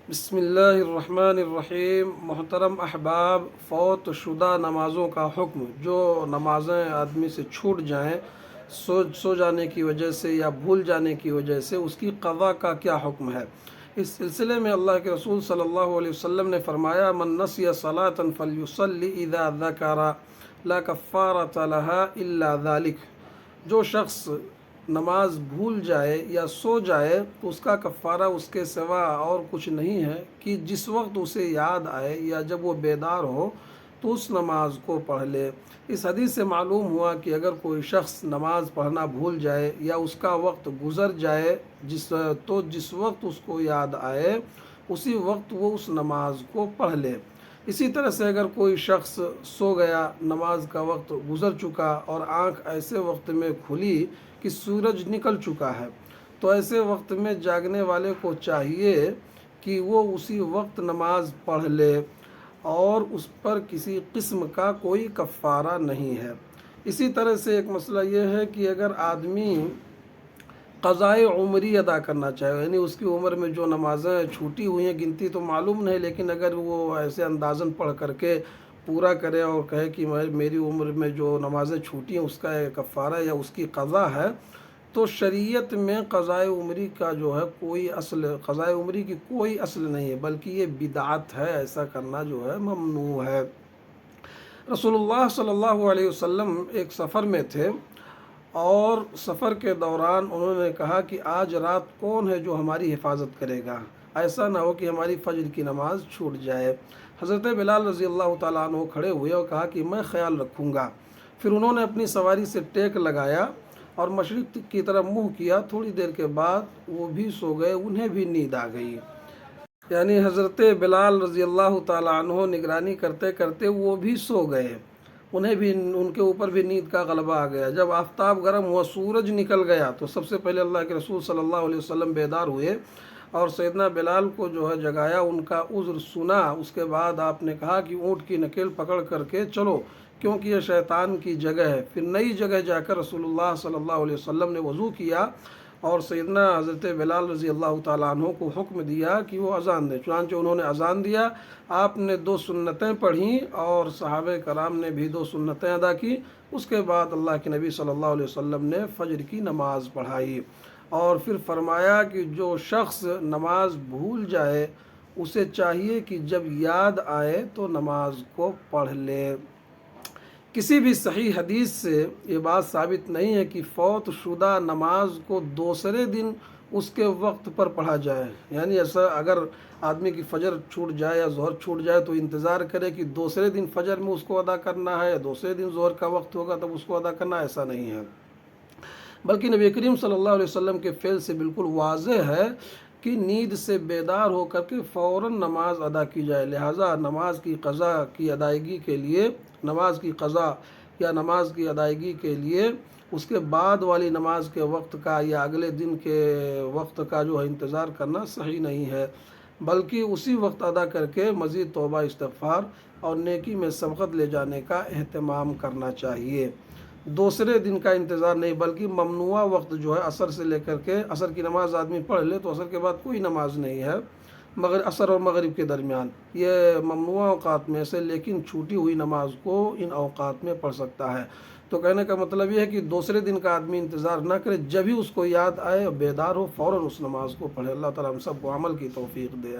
بسم اللہ الرحمن الرحیم۔ محترم احباب، فوت شدہ نمازوں کا حکم، جو نمازیں آدمی سے چھوٹ جائیں سو جانے کی وجہ سے یا بھول جانے کی وجہ سے، اس کی قضا کا کیا حکم ہے۔ اس سلسلے میں اللہ کے رسول صلی اللہ علیہ وسلم نے فرمایا، من نسی صلاۃ فلیصلی اذا ذکر لا کفارۃ لها الا ذلک۔ جو شخص نماز بھول جائے یا سو جائے تو اس کا کفارہ اس کے سوا اور کچھ نہیں ہے کہ جس وقت اسے یاد آئے یا جب وہ بیدار ہو تو اس نماز کو پڑھ لے۔ اس حدیث سے معلوم ہوا کہ اگر کوئی شخص نماز پڑھنا بھول جائے یا اس کا وقت گزر جائے تو جس وقت اس کو یاد آئے اسی وقت وہ اس نماز کو پڑھ لے۔ اسی طرح سے اگر کوئی شخص سو گیا، نماز کا وقت گزر چکا اور آنکھ ایسے وقت میں کھلی کہ سورج نکل چکا ہے، تو ایسے وقت میں جاگنے والے کو چاہیے کہ وہ اسی وقت نماز پڑھ لے اور اس پر کسی قسم کا کوئی کفارہ نہیں ہے۔ اسی طرح سے ایک مسئلہ یہ ہے کہ اگر آدمی قضائے عمری ادا کرنا چاہے، یعنی اس کی عمر میں جو نمازیں چھوٹی ہوئی ہیں، گنتی تو معلوم نہیں، لیکن اگر وہ ایسے اندازاً پڑھ کر کے پورا کرے اور کہے کہ میری عمر میں جو نمازیں چھوٹی ہیں اس کا کفارہ یا اس کی قضا ہے، تو شریعت میں قضائے عمری کا جو ہے قضائے عمری کی کوئی اصل نہیں ہے، بلکہ یہ بدعت ہے۔ ایسا کرنا جو ہے ممنوع ہے۔ رسول اللہ صلی اللہ علیہ وسلم ایک سفر میں تھے اور سفر کے دوران انہوں نے کہا کہ آج رات کون ہے جو ہماری حفاظت کرے گا، ایسا نہ ہو کہ ہماری فجر کی نماز چھوٹ جائے۔ حضرت بلال رضی اللہ تعالیٰ عنہ کھڑے ہوئے اور کہا کہ میں خیال رکھوں گا۔ پھر انہوں نے اپنی سواری سے ٹیک لگایا اور مشرق کی طرف منہ کیا۔ تھوڑی دیر کے بعد وہ بھی سو گئے، انہیں بھی نیند آ گئی۔ یعنی حضرت بلال رضی اللہ تعالیٰ عنہ نگرانی کرتے کرتے وہ بھی سو گئے، ان کے اوپر بھی نیند کا غلبہ آ گیا۔ جب آفتاب گرم ہوا، سورج نکل گیا، تو سب سے پہلے اللہ کے رسول صلی اللہ علیہ وسلم بیدار ہوئے اور سیدنا بلال کو جو ہے جگایا، ان کا عذر سنا۔ اس کے بعد آپ نے کہا کہ اونٹ کی نکیل پکڑ کر کے چلو، کیونکہ یہ شیطان کی جگہ ہے۔ پھر نئی جگہ جا کر رسول اللہ صلی اللہ علیہ وسلم نے وضو کیا اور سیدنا حضرت بلال رضی اللہ تعالیٰ عنہ کو حکم دیا کہ وہ اذان دیں۔ چنانچہ انہوں نے اذان دیا، آپ نے 2 سنتیں پڑھیں اور صحابہ کرام نے بھی 2 سنتیں ادا کی۔ اس کے بعد اللہ کے نبی صلی اللہ علیہ وسلم نے فجر کی نماز پڑھائی اور پھر فرمایا کہ جو شخص نماز بھول جائے اسے چاہیے کہ جب یاد آئے تو نماز کو پڑھ لے۔ کسی بھی صحیح حدیث سے یہ بات ثابت نہیں ہے کہ فوت شدہ نماز کو دوسرے دن اس کے وقت پر پڑھا جائے۔ یعنی ایسا اگر آدمی کی فجر چھوٹ جائے یا ظہر چھوٹ جائے تو انتظار کرے کہ دوسرے دن فجر میں اس کو ادا کرنا ہے یا دوسرے دن ظہر کا وقت ہوگا تب اس کو ادا کرنا، ایسا نہیں ہے۔ بلکہ نبی کریم صلی اللہ علیہ وسلم کے فعل سے بالکل واضح ہے کہ نیند سے بیدار ہو کر کے فوراً نماز ادا کی جائے۔ لہٰذا نماز کی قضا کی ادائیگی کے لیے اس کے بعد والی نماز کے وقت کا یا اگلے دن کے وقت کا جو ہے انتظار کرنا صحیح نہیں ہے، بلکہ اسی وقت ادا کر کے مزید توبہ استغفار اور نیکی میں سبقت لے جانے کا اہتمام کرنا چاہیے۔ دوسرے دن کا انتظار نہیں، بلکہ ممنوع وقت جو ہے عصر سے لے کر کے عصر کی نماز آدمی پڑھ لے تو عصر کے بعد کوئی نماز نہیں ہے، مگر عصر اور مغرب کے درمیان یہ ممنوع اوقات میں سے، لیکن چھوٹی ہوئی نماز کو ان اوقات میں پڑھ سکتا ہے۔ تو کہنے کا مطلب یہ ہے کہ دوسرے دن کا آدمی انتظار نہ کرے، جب ہی اس کو یاد آئے بیدار ہو فوراً اس نماز کو پڑھے۔ اللہ تعالیٰ ہم سب کو عمل کی توفیق دے۔